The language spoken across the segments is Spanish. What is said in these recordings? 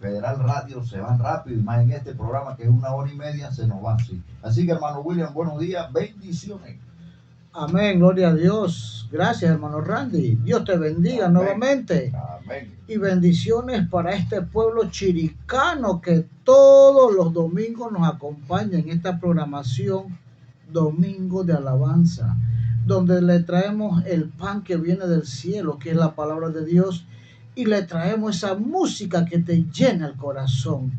Federal Radio se van rápido, y más en este programa que es 1 hora y media se nos va así. Así que hermano William, buenos días, bendiciones. Amén, gloria a Dios. Gracias, hermano Randy. Dios te bendiga nuevamente. Amén. Y bendiciones para este pueblo chiricano que todos los domingos nos acompaña en esta programación Domingo de Alabanza, donde le traemos el pan que viene del cielo, que es la palabra de Dios, y le traemos esa música que te llena el corazón,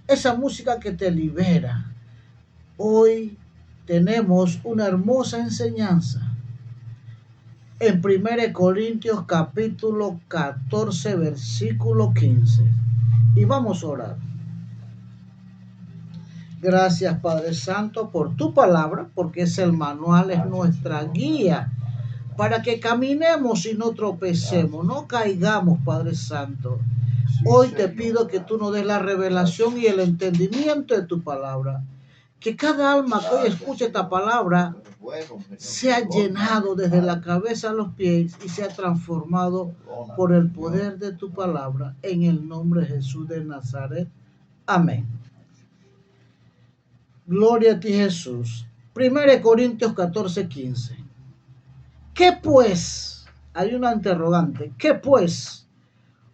esa música que te libera. Hoy tenemos una hermosa enseñanza en 1 Corintios capítulo 14 versículo 15 y vamos a orar. Gracias Padre Santo por tu palabra, porque es el manual, es nuestra guía para que caminemos y no tropecemos, no caigamos, Padre Santo. Hoy te pido que tú nos des la revelación y el entendimiento de tu palabra. Que cada alma que hoy escuche esta palabra sea llenado desde la cabeza a los pies y sea transformado por el poder de tu palabra. En el nombre de Jesús de Nazaret. Amén. Gloria a ti, Jesús. 1 Corintios 14, 15. ¿Qué pues? Hay una interrogante. ¿Qué pues?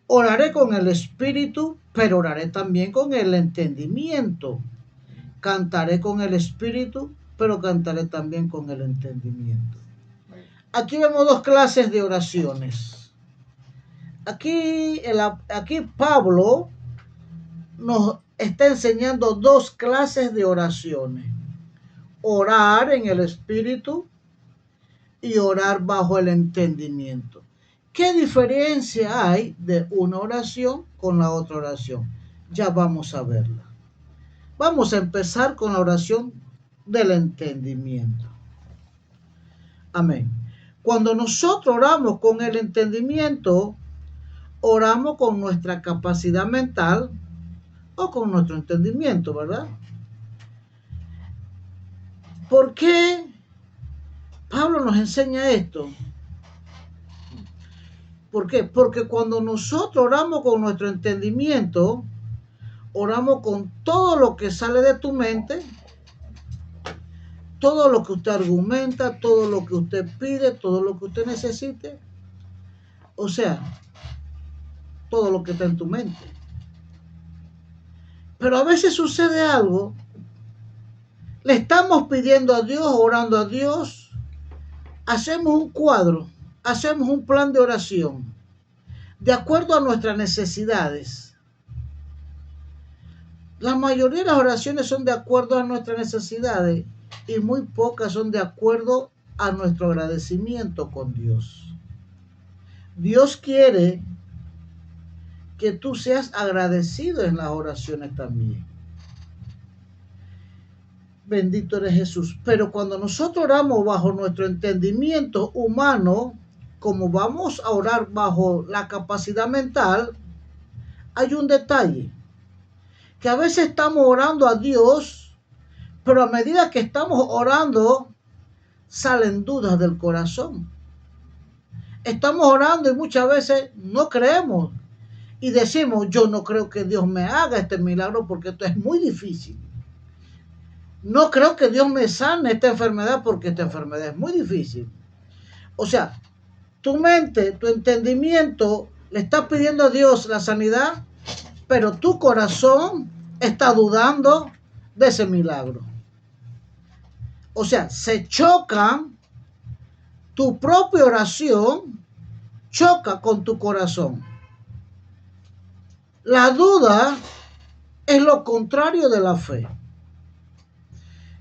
Oraré con el espíritu, pero oraré también con el entendimiento. Cantaré con el espíritu, pero cantaré también con el entendimiento. Aquí vemos dos clases de oraciones. Aquí Pablo nos está enseñando dos clases de oraciones. Orar en el espíritu y orar bajo el entendimiento. ¿Qué diferencia hay de una oración con la otra oración? Ya vamos a verla. Vamos a empezar con la oración del entendimiento. Amén. Cuando nosotros oramos con el entendimiento, oramos con nuestra capacidad mental o con nuestro entendimiento, ¿verdad? ¿Por qué Pablo nos enseña esto? ¿Por qué? Porque cuando nosotros oramos con nuestro entendimiento, oramos con todo lo que sale de tu mente, todo lo que usted argumenta, todo lo que usted pide, todo lo que usted necesite. O sea, todo lo que está en tu mente. Pero a veces sucede algo. Le estamos pidiendo a Dios, orando a Dios. Hacemos un cuadro, hacemos un plan de oración de acuerdo a nuestras necesidades. La mayoría de las oraciones son de acuerdo a nuestras necesidades y muy pocas son de acuerdo a nuestro agradecimiento con Dios. Dios quiere que tú seas agradecido en las oraciones también. Bendito eres Jesús. Pero cuando nosotros oramos bajo nuestro entendimiento humano, como vamos a orar bajo la capacidad mental, hay un detalle. Que a veces estamos orando a Dios, pero a medida que estamos orando, salen dudas del corazón. Estamos orando y muchas veces no creemos. Y decimos, yo no creo que Dios me haga este milagro porque esto es muy difícil. No creo que Dios me sane esta enfermedad porque esta enfermedad es muy difícil. O sea, tu mente, tu entendimiento le está pidiendo a Dios la sanidad, pero tu corazón está dudando de ese milagro. O sea, se chocan, tu propia oración choca con tu corazón. La duda es lo contrario de la fe.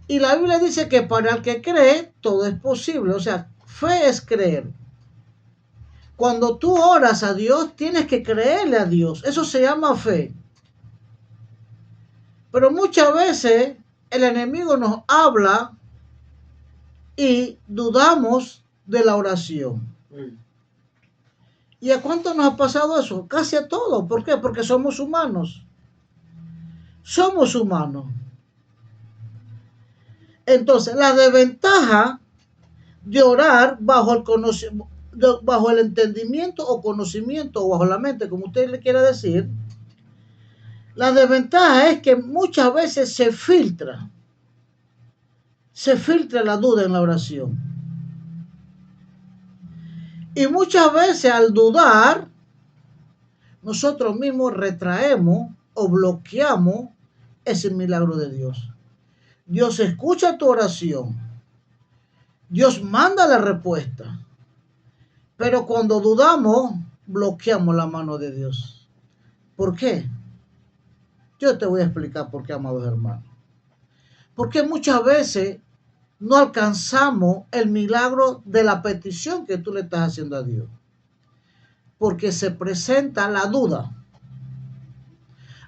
Y la Biblia dice que para el que cree, todo es posible. O sea, fe es creer. Cuando tú oras a Dios, tienes que creerle a Dios. Eso se llama fe. Pero muchas veces el enemigo nos habla y dudamos de la oración. ¿Y a cuánto nos ha pasado eso? Casi a todos. ¿Por qué? Porque somos humanos. Somos humanos. Entonces, la desventaja de orar bajo el entendimiento o conocimiento o bajo la mente, como usted le quiera decir, La desventaja es que muchas veces se filtra la duda en la oración. Y muchas veces al dudar, nosotros mismos retraemos o bloqueamos ese milagro de Dios. Dios escucha tu oración. Dios manda la respuesta. Pero cuando dudamos, bloqueamos la mano de Dios. ¿Por qué? Yo te voy a explicar por qué, amados hermanos. Porque muchas veces no alcanzamos el milagro de la petición que tú le estás haciendo a Dios. Porque se presenta la duda.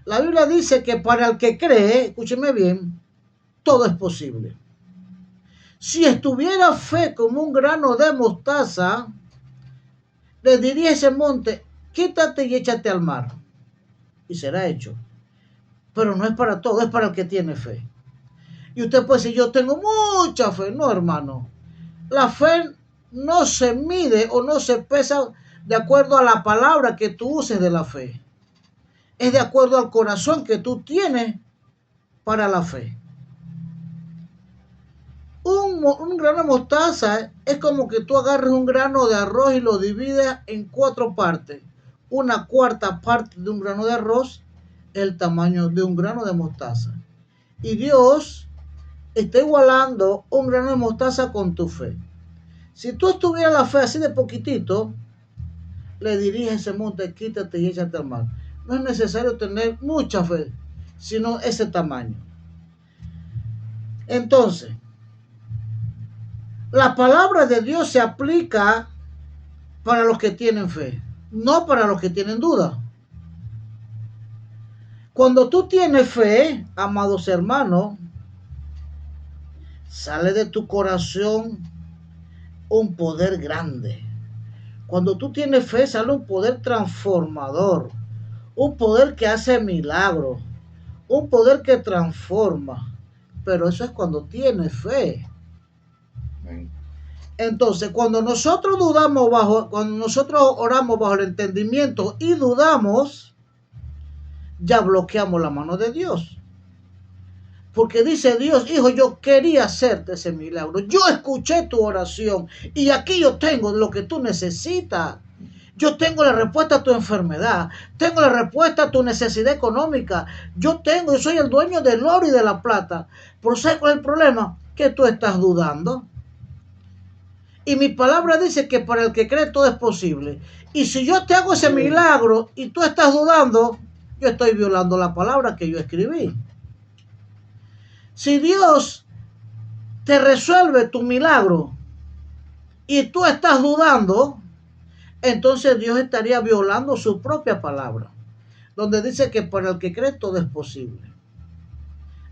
La Biblia dice que para el que cree, escúcheme bien, todo es posible. Si estuviera fe como un grano de mostaza, le diría a ese monte, quítate y échate al mar. Y será hecho. Pero no es para todo, es para el que tiene fe. Y usted puede decir, yo tengo mucha fe. No, hermano. La fe no se mide o no se pesa de acuerdo a la palabra que tú uses de la fe. Es de acuerdo al corazón que tú tienes para la fe. Un grano de mostaza es como que tú agarres un grano de arroz y lo divides en 4 partes. Una cuarta parte de un grano de arroz es el tamaño de un grano de mostaza. Y Dios está igualando un grano de mostaza con tu fe. Si tú tuvieras la fe así de poquitito, le dirías a ese monte, quítate y échate al mar. No es necesario tener mucha fe, sino ese tamaño. Entonces, la palabra de Dios se aplica para los que tienen fe, no para los que tienen duda. Cuando tú tienes fe, amados hermanos, sale de tu corazón un poder grande. Cuando tú tienes fe, sale un poder transformador, un poder que hace milagros, un poder que transforma. Pero eso es cuando tienes fe. Entonces, cuando nosotros oramos bajo el entendimiento y dudamos, ya bloqueamos la mano de Dios. Porque dice Dios, hijo, yo quería hacerte ese milagro. Yo escuché tu oración y aquí yo tengo lo que tú necesitas. Yo tengo la respuesta a tu enfermedad. Tengo la respuesta a tu necesidad económica. Yo soy el dueño del oro y de la plata. Pero ¿sabes cuál es el problema? Que tú estás dudando. Y mi palabra dice que para el que cree todo es posible. Y si yo te hago ese milagro y tú estás dudando, yo estoy violando la palabra que yo escribí. Si Dios te resuelve tu milagro y tú estás dudando, entonces Dios estaría violando su propia palabra, donde dice que para el que cree todo es posible.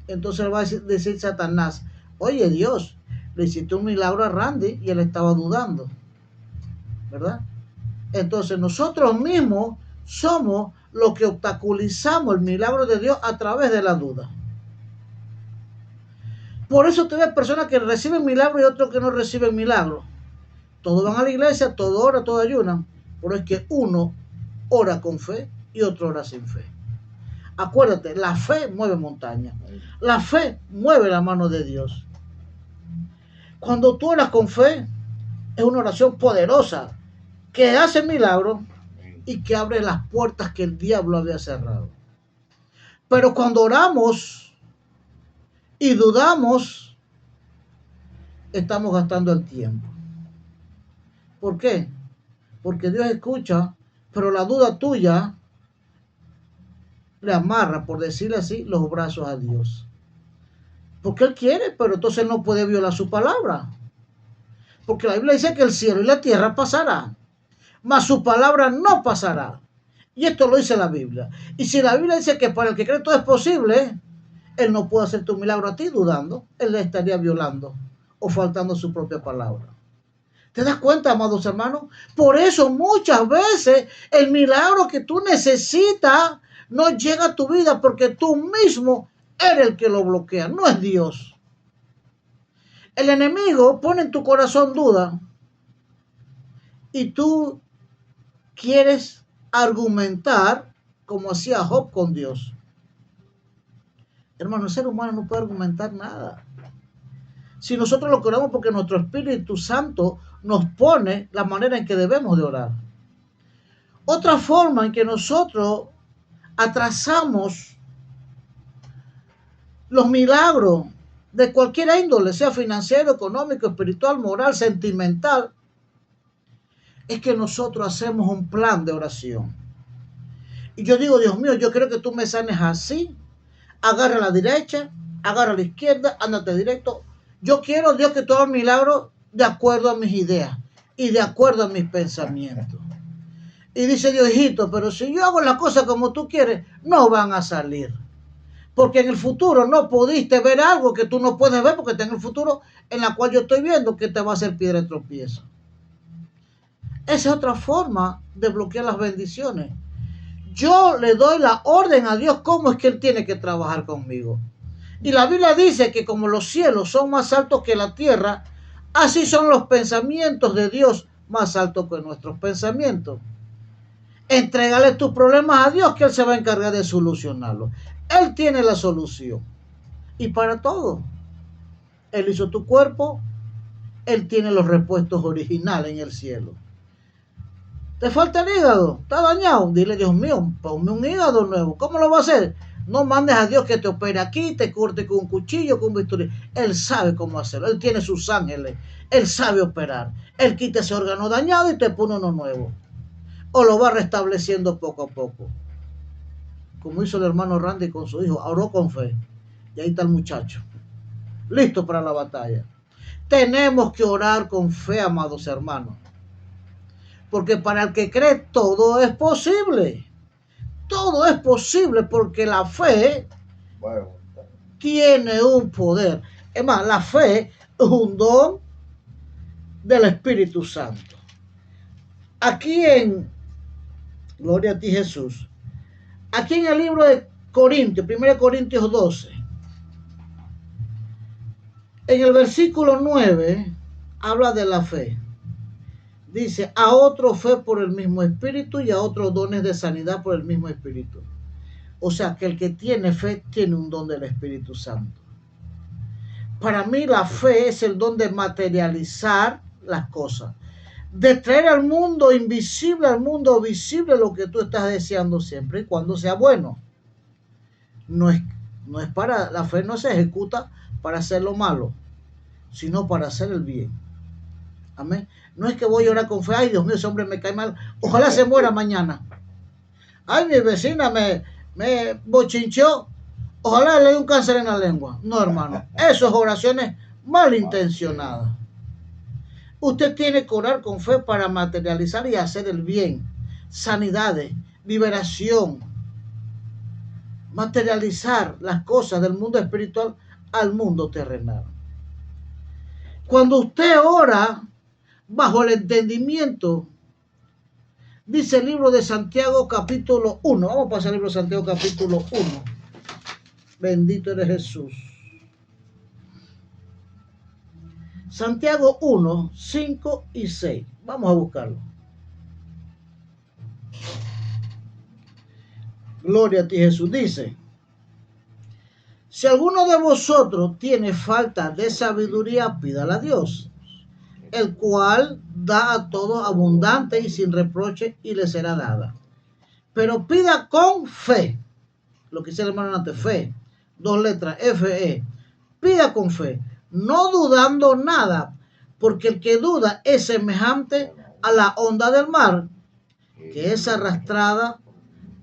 Entonces va a decir Satanás, oye Dios, le hiciste un milagro a Randy y él estaba dudando, ¿verdad? Entonces nosotros mismos somos los que obstaculizamos el milagro de Dios a través de la duda. Por eso te ves personas que reciben milagros y otros que no reciben milagros. Todos van a la iglesia, todos oran, todos ayunan, pero es que uno ora con fe y otro ora sin fe. Acuérdate, la fe mueve montañas. La fe mueve la mano de Dios. Cuando tú oras con fe, es una oración poderosa que hace milagros y que abre las puertas que el diablo había cerrado. Pero cuando oramos y dudamos, estamos gastando el tiempo. ¿Por qué? Porque Dios escucha, pero la duda tuya le amarra, por decirle así, los brazos a Dios. Porque Él quiere, pero entonces Él no puede violar su palabra. Porque la Biblia dice que el cielo y la tierra pasarán, mas su palabra no pasará. Y esto lo dice la Biblia. Y si la Biblia dice que para el que cree todo es posible, Él no puede hacer tu milagro a ti dudando. Él le estaría violando o faltando su propia palabra. ¿Te das cuenta, amados hermanos? Por eso muchas veces el milagro que tú necesitas no llega a tu vida porque tú mismo eres el que lo bloquea, no es Dios. El enemigo pone en tu corazón duda y tú quieres argumentar como hacía Job con Dios. Hermano, el ser humano no puede argumentar nada. Si nosotros lo oramos porque nuestro Espíritu Santo nos pone la manera en que debemos de orar. Otra forma en que nosotros atrasamos los milagros de cualquier índole, sea financiero, económico, espiritual, moral, sentimental, es que nosotros hacemos un plan de oración. Y yo digo, Dios mío, yo quiero que tú me sanes así. Agarra a la derecha, agarra a la izquierda, ándate directo. Yo quiero, Dios, que tú hagas milagros de acuerdo a mis ideas y de acuerdo a mis pensamientos. Y dice Dios, hijito, pero si yo hago las cosas como tú quieres, no van a salir. Porque en el futuro no pudiste ver algo que tú no puedes ver, porque está en el futuro en la cual yo estoy viendo que te va a hacer piedra de tropiezo. Esa es otra forma de bloquear las bendiciones. Yo le doy la orden a Dios cómo es que Él tiene que trabajar conmigo. Y la Biblia dice que como los cielos son más altos que la tierra, así son los pensamientos de Dios más altos que nuestros pensamientos. Entrégale tus problemas a Dios, que Él se va a encargar de solucionarlos. Él tiene la solución. Y para todo. Él hizo tu cuerpo, Él tiene los repuestos originales en el cielo. ¿Te falta el hígado? ¿Está dañado? Dile, Dios mío, ponme un hígado nuevo. ¿Cómo lo va a hacer? No mandes a Dios que te opere aquí, te corte con un cuchillo, con un bisturí. Él sabe cómo hacerlo. Él tiene sus ángeles. Él sabe operar. Él quita ese órgano dañado y te pone uno nuevo. O lo va restableciendo poco a poco. Como hizo el hermano Randy con su hijo. Oró con fe. Y ahí está el muchacho. Listo para la batalla. Tenemos que orar con fe, amados hermanos. Porque para el que cree todo es posible. Todo es posible porque la fe tiene un poder. Es más, la fe es un don del Espíritu Santo. Aquí en, gloria a ti Jesús, aquí en el libro de Corintios, 1 Corintios 12, en el versículo 9, habla de la fe. Dice, a otro fe por el mismo Espíritu y a otros dones de sanidad por el mismo Espíritu. O sea, que el que tiene fe tiene un don del Espíritu Santo. Para mí la fe es el don de materializar las cosas. De traer al mundo invisible, al mundo visible, lo que tú estás deseando siempre y cuando sea bueno. No es para, la fe no se ejecuta para hacer lo malo, sino para hacer el bien. Amén. No es que voy a orar con fe, ay Dios mío, ese hombre me cae mal, ojalá se muera mañana. Ay, mi vecina me bochinchó, ojalá le dé un cáncer en la lengua. No, hermano, eso es oraciones malintencionadas. Usted tiene que orar con fe para materializar y hacer el bien, sanidades, liberación, materializar las cosas del mundo espiritual al mundo terrenal. Cuando usted ora bajo el entendimiento, dice el libro de Santiago capítulo 1. Vamos a pasar al libro de Santiago capítulo 1. Bendito eres Jesús. Santiago 1, 5 y 6. Vamos a buscarlo. Gloria a ti Jesús. Dice, si alguno de vosotros tiene falta de sabiduría, pídala a Dios, el cual da a todos abundante y sin reproche, y le será dada. Pero pida con fe. Lo que dice el hermano antes, fe. 2 letras, F-E. Pida con fe, no dudando nada, porque el que duda es semejante a la onda del mar, que es arrastrada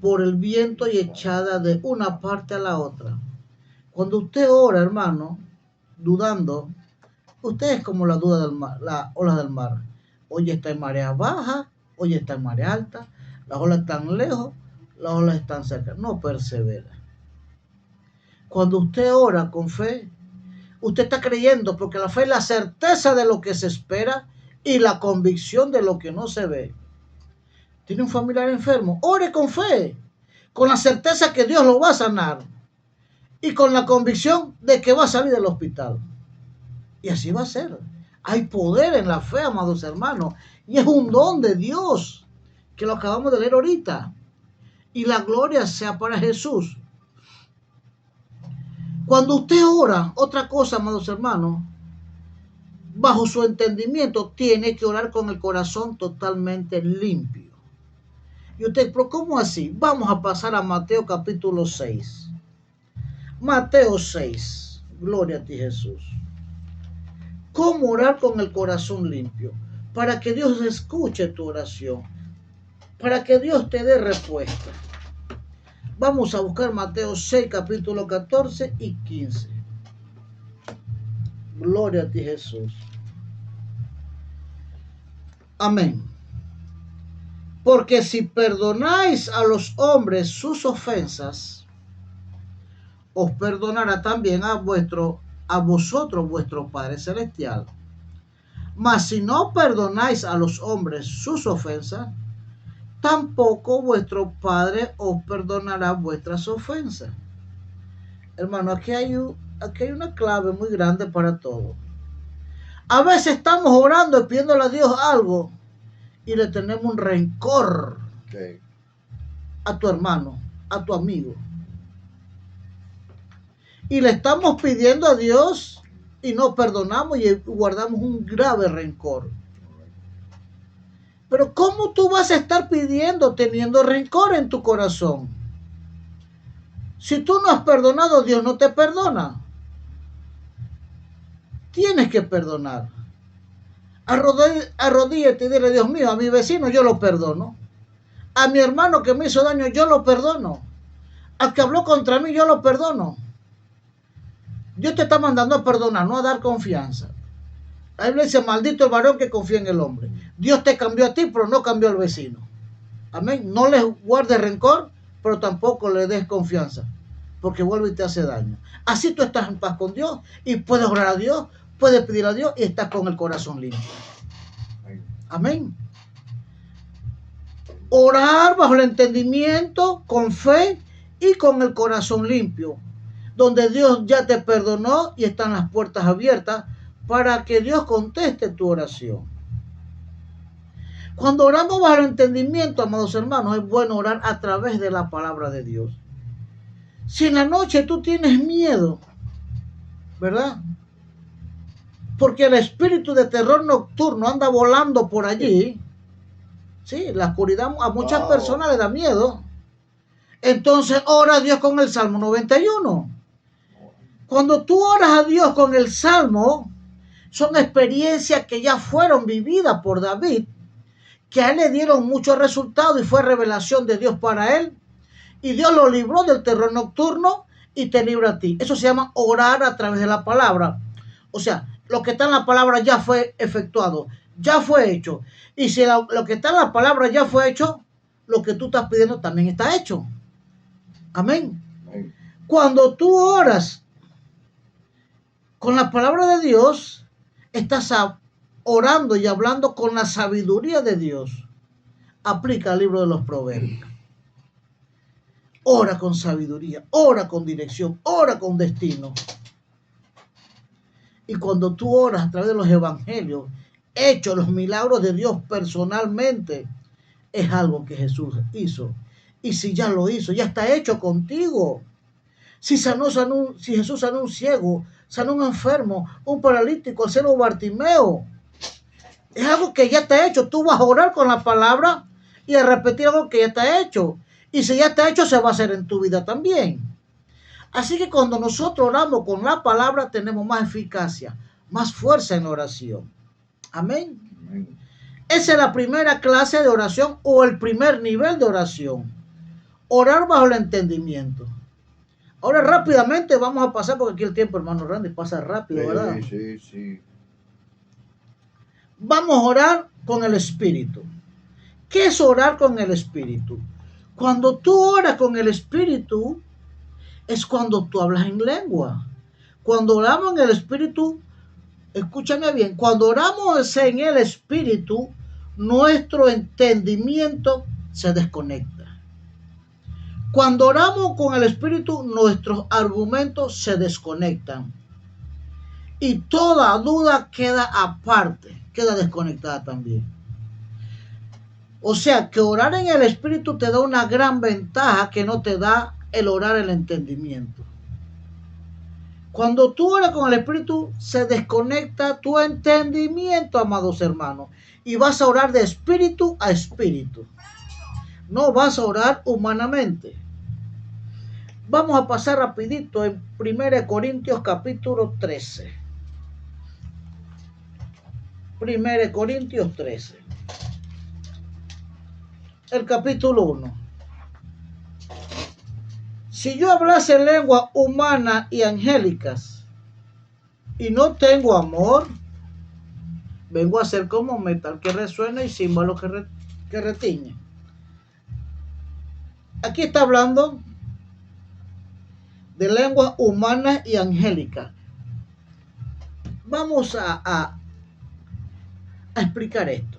por el viento y echada de una parte a la otra. Cuando usted ora, hermano, dudando, usted es como la duda del mar, la ola del mar. Hoy está en marea baja, hoy está en marea alta, las olas están lejos, las olas están cerca. No persevera. Cuando usted ora con fe, usted está creyendo, porque la fe es la certeza de lo que se espera y la convicción de lo que no se ve. Tiene un familiar enfermo, ore con fe, con la certeza que Dios lo va a sanar y con la convicción de que va a salir del hospital. Y así va a ser. Hay poder en la fe, amados hermanos, y es un don de Dios, que lo acabamos de leer ahorita. Y la gloria sea para Jesús. Cuando usted ora, otra cosa, amados hermanos, bajo su entendimiento, tiene que orar con el corazón totalmente limpio. Y usted, pero ¿cómo así? Vamos a pasar a Mateo capítulo 6. Mateo 6. Gloria a ti, Jesús. ¿Cómo orar con el corazón limpio? Para que Dios escuche tu oración. Para que Dios te dé respuesta. Vamos a buscar Mateo 6, capítulo 14 y 15. Gloria a ti, Jesús. Amén. Porque si perdonáis a los hombres sus ofensas, os perdonará también a vosotros vuestro Padre Celestial. Mas si no perdonáis a los hombres sus ofensas, tampoco vuestro Padre os perdonará vuestras ofensas. Hermano, aquí hay una clave muy grande para todo. A veces estamos orando y pidiéndole a Dios algo y le tenemos un rencor a tu hermano, a tu amigo. Y le estamos pidiendo a Dios y no perdonamos y guardamos un grave rencor. Pero ¿cómo tú vas a estar pidiendo teniendo rencor en tu corazón? Si tú no has perdonado, Dios no te perdona. Tienes que perdonar. Arrodíllate y dile, Dios mío, a mi vecino yo lo perdono. A mi hermano que me hizo daño yo lo perdono. Al que habló contra mí yo lo perdono. Dios te está mandando a perdonar, no a dar confianza. La Biblia dice, maldito el varón que confía en el hombre. Dios te cambió a ti, pero no cambió al vecino. Amén. No le guardes rencor, pero tampoco le des confianza, porque vuelve y te hace daño. Así tú estás en paz con Dios y puedes orar a Dios, puedes pedir a Dios y estás con el corazón limpio. Amén. Orar bajo el entendimiento, con fe y con el corazón limpio, donde Dios ya te perdonó y están las puertas abiertas para que Dios conteste tu oración. Cuando oramos bajo el entendimiento, amados hermanos, es bueno orar a través de la palabra de Dios. Si en la noche tú tienes miedo, ¿verdad? Porque el espíritu de terror nocturno anda volando por allí. Sí, la oscuridad a muchas personas les da miedo. Entonces ora a Dios con el Salmo 91. Cuando tú oras a Dios con el Salmo, son experiencias que ya fueron vividas por David, que a él le dieron muchos resultados y fue revelación de Dios para él. Y Dios lo libró del terror nocturno y te libra a ti. Eso se llama orar a través de la palabra. O sea, lo que está en la palabra ya fue efectuado, ya fue hecho. Y si lo que está en la palabra ya fue hecho, lo que tú estás pidiendo también está hecho. Amén. Amén. Cuando tú oras con la palabra de Dios, estás orando y hablando con la sabiduría de Dios. Aplica el libro de los Proverbios. Ora con sabiduría, ora con dirección, ora con destino. Y cuando tú oras a través de los evangelios, hechos los milagros de Dios personalmente, es algo que Jesús hizo. Y si ya lo hizo, ya está hecho contigo. Si Jesús sanó un ciego, sanó un enfermo, un paralítico, el ciego Bartimeo, es algo que ya está hecho. Tú vas a orar con la palabra y a repetir algo que ya está hecho. Y si ya está hecho, se va a hacer en tu vida también. Así que cuando nosotros oramos con la palabra, tenemos más eficacia, más fuerza en la oración. Amén. Amén. Esa es la primera clase de oración o el primer nivel de oración. Orar bajo el entendimiento. Ahora rápidamente vamos a pasar, porque aquí el tiempo, hermano Randy, pasa rápido, ¿verdad? Sí. Vamos a orar con el Espíritu. ¿Qué es orar con el Espíritu? Cuando tú oras con el Espíritu, es cuando tú hablas en lengua. Cuando oramos en el Espíritu, escúchame bien, cuando oramos en el Espíritu, nuestro entendimiento se desconecta. Cuando oramos con el Espíritu, nuestros argumentos se desconectan. Y toda duda queda aparte, queda desconectada también. O sea, que orar en el Espíritu te da una gran ventaja que no te da el orar en el entendimiento. Cuando tú oras con el Espíritu, se desconecta tu entendimiento, amados hermanos, y vas a orar de espíritu a espíritu. No vas a orar humanamente. Vamos a pasar rapidito en 1 Corintios capítulo 13. 1 Corintios 13. El capítulo 1. Si yo hablase lengua humana y angélicas y no tengo amor, vengo a ser como metal que resuena y címbalo que retiñe. Aquí está hablando de lengua humana y angélica. Vamos a explicar esto.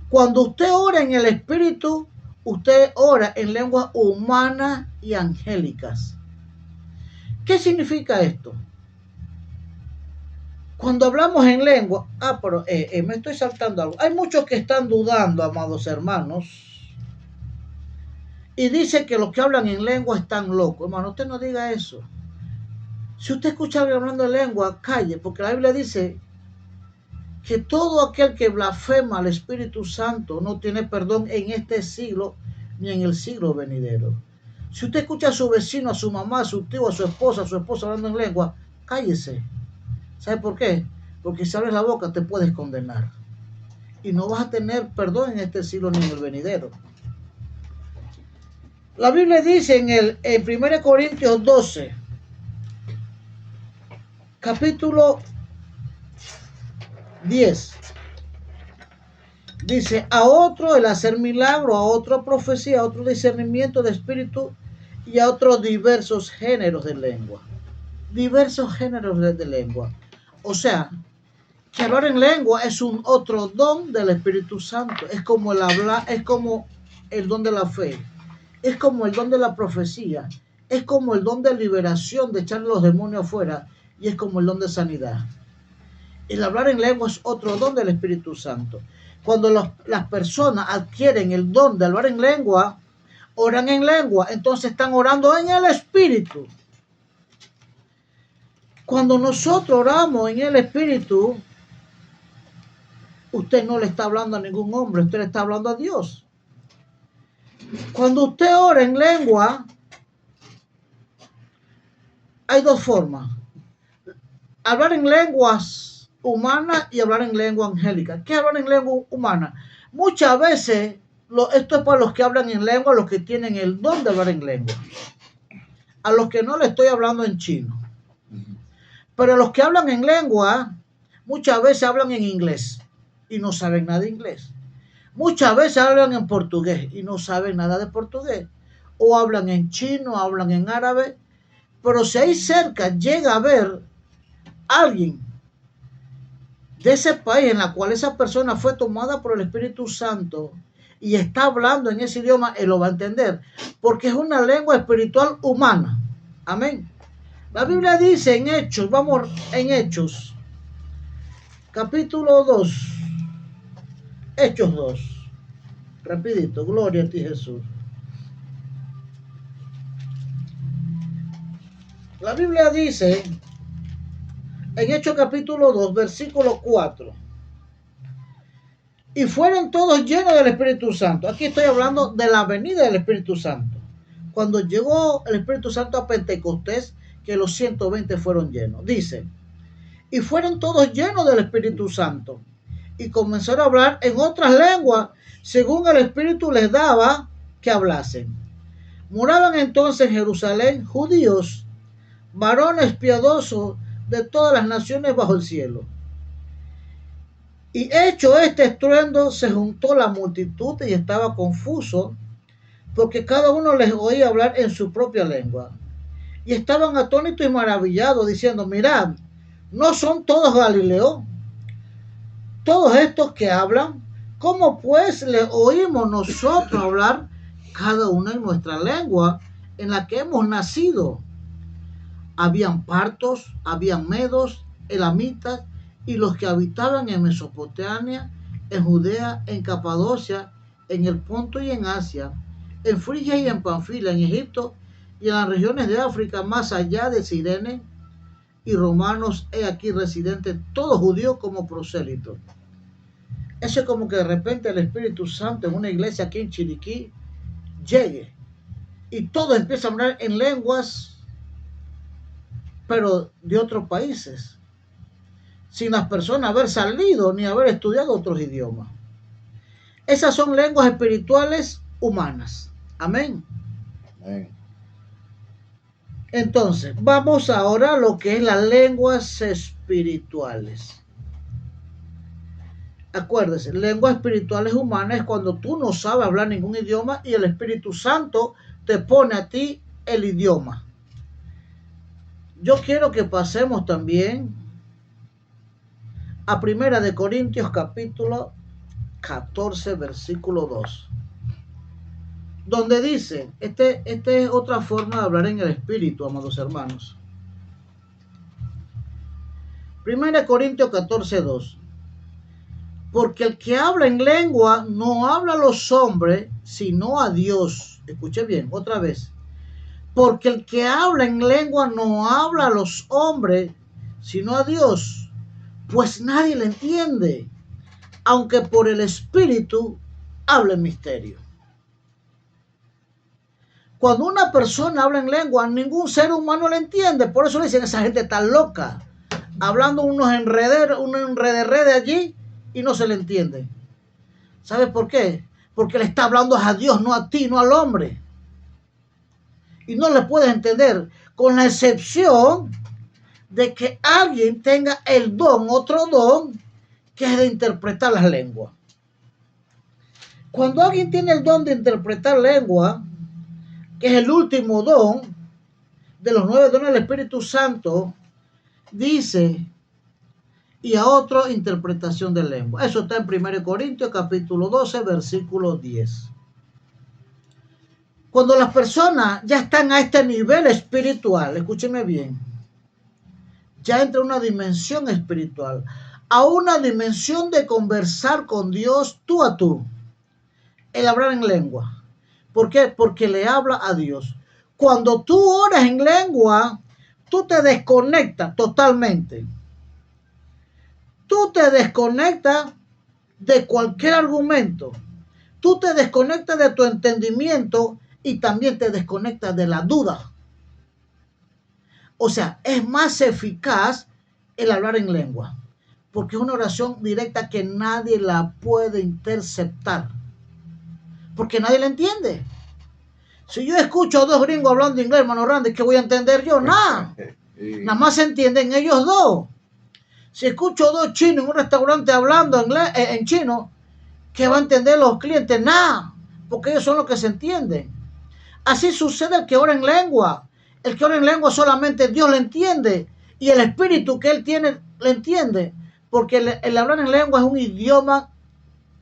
Cuando usted ora en el Espíritu, usted ora en lenguas humanas y angélicas. ¿Qué significa esto? Cuando hablamos en lengua, pero me estoy saltando algo. Hay muchos que están dudando, amados hermanos, y dice que los que hablan en lengua están locos. Hermano, usted no diga eso. Si usted escucha a alguien hablando en lengua, calle, porque la Biblia dice que todo aquel que blasfema al Espíritu Santo no tiene perdón en este siglo ni en el siglo venidero. Si usted escucha a su vecino, a su mamá, a su tío, a su esposa hablando en lengua, cállese. ¿Sabe por qué? Porque si abres la boca te puedes condenar. Y no vas a tener perdón en este siglo ni en el venidero. La Biblia dice en 1 Corintios 12, capítulo 10, dice: a otro el hacer milagro, a otro profecía, a otro discernimiento de espíritu y a otros diversos géneros de lengua. Diversos géneros de lengua. O sea, que hablar en lengua es un otro don del Espíritu Santo. Es como el hablar, es como el don de la fe, es como el don de la profecía, es como el don de liberación, de echar los demonios afuera, y es como el don de sanidad. El hablar en lengua es otro don del Espíritu Santo. Cuando las personas adquieren el don de hablar en lengua, oran en lengua, entonces están orando en el Espíritu. Cuando nosotros oramos en el Espíritu, usted no le está hablando a ningún hombre, usted le está hablando a Dios. Cuando usted ora en lengua, hay dos formas: hablar en lenguas humanas y hablar en lengua angélica. ¿Qué es hablar en lengua humana? Muchas veces, esto es para los que hablan en lengua, los que tienen el don de hablar en lengua. A los que no le estoy hablando en chino. Pero los que hablan en lengua, muchas veces hablan en inglés y no saben nada de inglés. Muchas veces hablan en portugués y no saben nada de portugués. O hablan en chino, hablan en árabe. Pero si ahí cerca llega a ver alguien de ese país en la cual esa persona fue tomada por el Espíritu Santo y está hablando en ese idioma, él lo va a entender, porque es una lengua espiritual humana. Amén. La Biblia dice en Hechos, vamos en Hechos, capítulo 2, Hechos 2, rapidito, gloria a ti Jesús. La Biblia dice en Hechos capítulo 2, versículo 4: y fueron todos llenos del Espíritu Santo. Aquí estoy hablando de la venida del Espíritu Santo. Cuando llegó el Espíritu Santo a Pentecostés, que los 120 fueron llenos. Dice: y fueron todos llenos del Espíritu Santo y comenzaron a hablar en otras lenguas según el Espíritu les daba que hablasen. Moraban entonces en Jerusalén judíos, varones piadosos de todas las naciones bajo el cielo. Y hecho este estruendo, se juntó la multitud y estaba confuso, porque cada uno les oía hablar en su propia lengua. Y estaban atónitos y maravillados, diciendo: mirad, ¿no son todos Galileos? Todos estos que hablan, ¿cómo pues le oímos nosotros hablar cada uno en nuestra lengua en la que hemos nacido? Habían partos, habían medos, elamitas, y los que habitaban en Mesopotamia, en Judea, en Capadocia, en el Ponto y en Asia, en Frigia y en Panfilia, en Egipto y en las regiones de África más allá de Cirene, y romanos, he aquí residente, todo judío como prosélito. Eso es como que de repente el Espíritu Santo en una iglesia aquí en Chiriquí llegue y todos empiezan a hablar en lenguas, pero de otros países, sin las personas haber salido ni haber estudiado otros idiomas. Esas son lenguas espirituales humanas. Amén. Amén. Entonces, vamos ahora a lo que es las lenguas espirituales. Acuérdese, lenguas espirituales humanas es cuando tú no sabes hablar ningún idioma y el Espíritu Santo te pone a ti el idioma. Yo quiero que pasemos también a 1 Corintios capítulo 14, versículo 2. Donde dice, esta es otra forma de hablar en el Espíritu, amados hermanos. 1 Corintios 14, 2. Porque el que habla en lengua no habla a los hombres, sino a Dios. Escuche bien, otra vez. Porque el que habla en lengua no habla a los hombres, sino a Dios. Pues nadie le entiende, aunque por el Espíritu habla en misterio. Cuando una persona habla en lengua, ningún ser humano le entiende. Por eso le dicen, esa gente está loca, hablando unos enrederes de allí y no se le entiende. ¿Sabe por qué? Porque le está hablando a Dios, no a ti, no al hombre. Y no le puedes entender, con la excepción de que alguien tenga el don, otro don, que es de interpretar las lenguas. Cuando alguien tiene el don de interpretar lengua, que es el último don de los 9 dones del Espíritu Santo, dice, y a otro interpretación de lengua. Eso está en 1 Corintios capítulo 12, versículo 10. Cuando las personas ya están a este nivel espiritual, escúcheme bien, ya entra una dimensión espiritual, a una dimensión de conversar con Dios tú a tú, el hablar en lengua. ¿Por qué? Porque le habla a Dios. Cuando tú oras en lengua, tú te desconectas totalmente. Tú te desconectas de cualquier argumento. Tú te desconectas de tu entendimiento y también te desconectas de la duda. O sea, es más eficaz el hablar en lengua, porque es una oración directa que nadie la puede interceptar, porque nadie la entiende. Si yo escucho a dos gringos hablando inglés, hermano Randy, ¿qué voy a entender yo? Nada. Nada más se entienden ellos dos. Si escucho a dos chinos en un restaurante hablando en chino, ¿qué va a entender los clientes? Nada, porque ellos son los que se entienden. Así sucede el que ora en lengua. El que ora en lengua solamente Dios le entiende y el espíritu que él tiene le entiende, porque el hablar en lengua es un idioma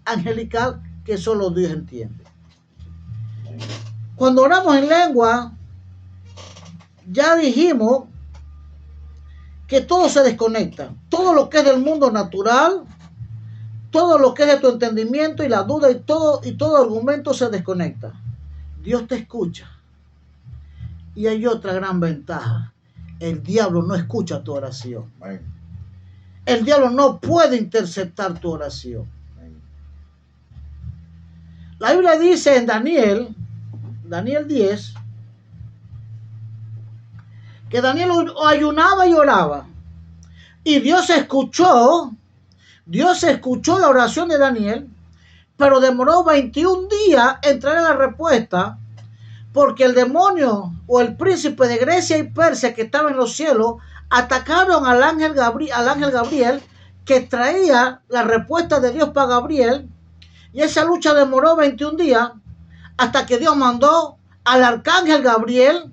angelical que solo Dios entiende. Cuando oramos en lengua, ya dijimos que todo se desconecta. Todo lo que es del mundo natural, todo lo que es de tu entendimiento y la duda y todo argumento se desconecta. Dios te escucha. Y hay otra gran ventaja. El diablo no escucha tu oración. El diablo no puede interceptar tu oración. La Biblia dice en Daniel 10, que Daniel ayunaba y oraba. Y Dios escuchó la oración de Daniel, pero demoró 21 días en traer la respuesta, porque el demonio o el príncipe de Grecia y Persia que estaba en los cielos atacaron al ángel Gabriel, que traía la respuesta de Dios para Gabriel, y esa lucha demoró 21 días hasta que Dios mandó al arcángel Gabriel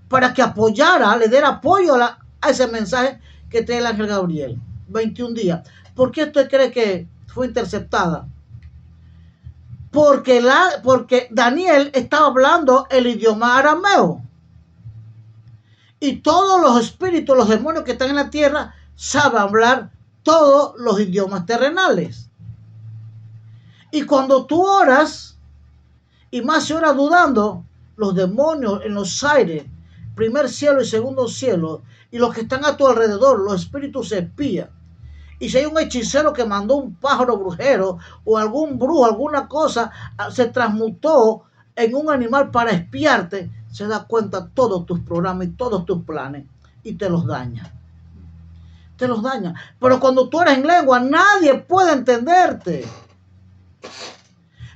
para que apoyara, le diera apoyo a ese mensaje que trae el ángel Gabriel. 21 días. ¿Por qué usted cree que fue interceptada? Porque Daniel estaba hablando el idioma arameo. Y todos los espíritus, los demonios que están en la tierra, saben hablar todos los idiomas terrenales. Y cuando tú oras, y más si oras dudando, los demonios en los aires primer cielo y segundo cielo, y los que están a tu alrededor, los espíritus espías. Y si hay un hechicero que mandó un pájaro brujero o algún brujo, alguna cosa, se transmutó en un animal para espiarte, se da cuenta de todos tus programas y todos tus planes y te los daña. Te los daña. Pero cuando tú eres en lengua, nadie puede entenderte.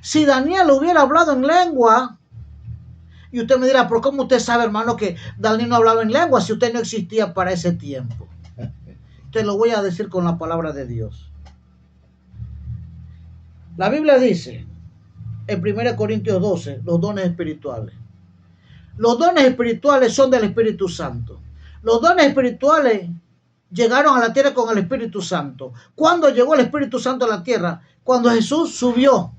Si Daniel hubiera hablado en lengua, y usted me dirá, ¿pero cómo usted sabe, hermano, que Daniel no hablaba en lengua si usted no existía para ese tiempo? Te lo voy a decir con la palabra de Dios. La Biblia dice en 1 Corintios 12, los dones espirituales. Los dones espirituales son del Espíritu Santo. Los dones espirituales llegaron a la tierra con el Espíritu Santo. ¿Cuándo llegó el Espíritu Santo a la tierra? Cuando Jesús subió.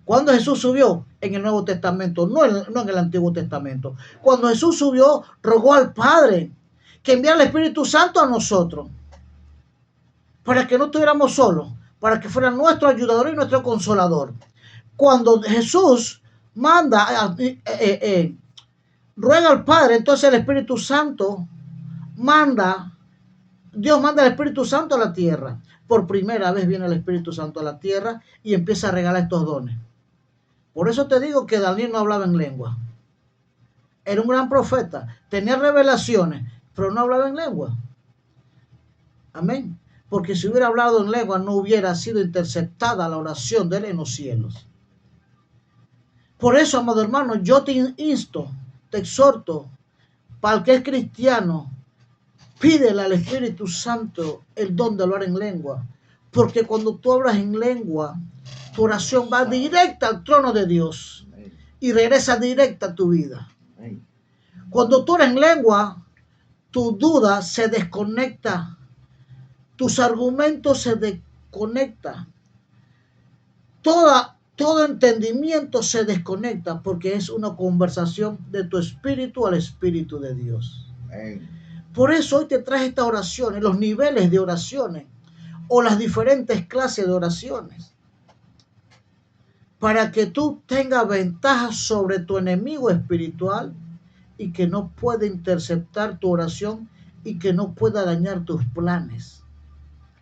Cuando Jesús subió en el Nuevo Testamento, no en el Antiguo Testamento. Cuando Jesús subió, rogó al Padre que enviara el Espíritu Santo a nosotros, para que no estuviéramos solos, para que fuera nuestro ayudador y nuestro consolador. Cuando Jesús manda, ruega al Padre, entonces el Espíritu Santo Dios manda el Espíritu Santo a la tierra. Por primera vez viene el Espíritu Santo a la tierra y empieza a regalar estos dones. Por eso te digo que Daniel no hablaba en lengua. Era un gran profeta, tenía revelaciones, pero no hablaba en lengua. Amén. Porque si hubiera hablado en lengua, no hubiera sido interceptada la oración de él en los cielos. Por eso, amado hermano, yo te insto, te exhorto, para el que es cristiano, pídele al Espíritu Santo el don de hablar en lengua. Porque cuando tú hablas en lengua, tu oración va directa al trono de Dios y regresa directa a tu vida. Cuando tú eres en lengua, tu duda se desconecta, tus argumentos se desconectan, todo entendimiento se desconecta, porque es una conversación de tu espíritu al espíritu de Dios. Por eso hoy te traje esta oración, los niveles de oraciones o las diferentes clases de oraciones, para que tú tengas ventaja sobre tu enemigo espiritual y que no pueda interceptar tu oración y que no pueda dañar tus planes.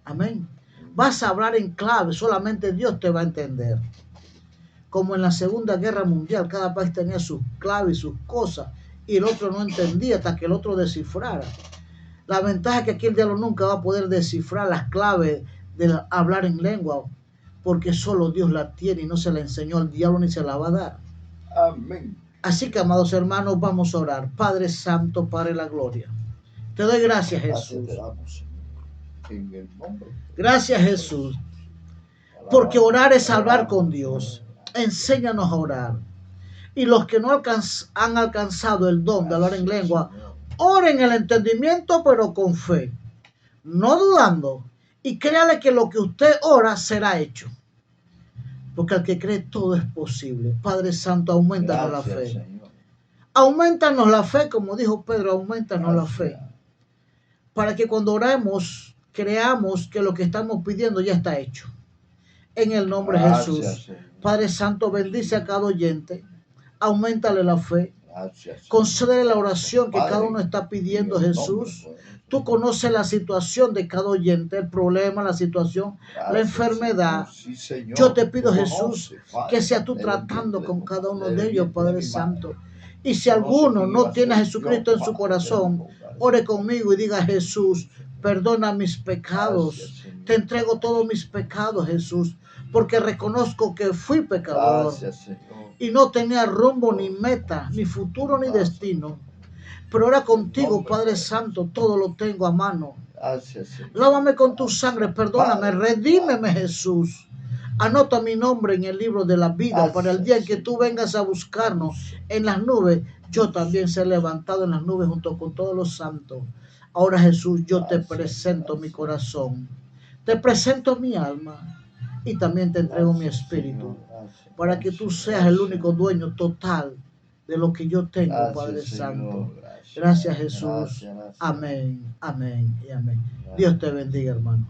Amén. Vas a hablar en clave, solamente Dios te va a entender. Como en la Segunda Guerra Mundial, cada país tenía sus claves y sus cosas, y el otro no entendía hasta que el otro descifrara. La ventaja es que aquí el diablo nunca va a poder descifrar las claves de hablar en lengua, porque solo Dios la tiene y no se la enseñó al diablo ni se la va a dar. Amén. Así que, amados hermanos, vamos a orar. Padre Santo, Padre de la Gloria, te doy gracias, Jesús. Gracias, Jesús, porque orar es hablar con Dios. Enséñanos a orar. Y los que no han alcanzado el don de hablar en lengua, oren el entendimiento, pero con fe, no dudando, y créale que lo que usted ora será hecho. Porque al que cree todo es posible. Padre Santo, aumentanos la fe. Señor. Aumentanos la fe, como dijo Pedro, aumentanos la fe. Para que cuando oremos, creamos que lo que estamos pidiendo ya está hecho. En el nombre de Jesús. Señor. Padre Santo, bendice a cada oyente. Auméntale la fe. Concédele la oración que Padre, cada uno está pidiendo, Jesús. Tú conoces la situación de cada oyente, el problema, la situación, la enfermedad. Sí, yo te pido, Jesús, que seas tú tratando con cada uno de ellos, Padre Santo. Y si alguno no tiene a Jesucristo en su corazón, ore conmigo y diga: Jesús, perdona mis pecados. Te entrego todos mis pecados, Jesús, porque reconozco que fui pecador y no tenía rumbo ni meta, ni futuro ni destino. Pero ahora contigo, Padre Santo, todo lo tengo a mano. Lávame con tu sangre, perdóname, redímeme, Jesús. Anota mi nombre en el libro de la vida para el día en que tú vengas a buscarnos en las nubes. Yo también seré levantado en las nubes junto con todos los santos. Ahora, Jesús, yo te presento mi corazón, te presento mi alma y también te entrego mi espíritu para que tú seas el único dueño total de lo que yo tengo, Padre Santo. Gracias, Jesús. Amén, amén y amén. Dios te bendiga, hermano.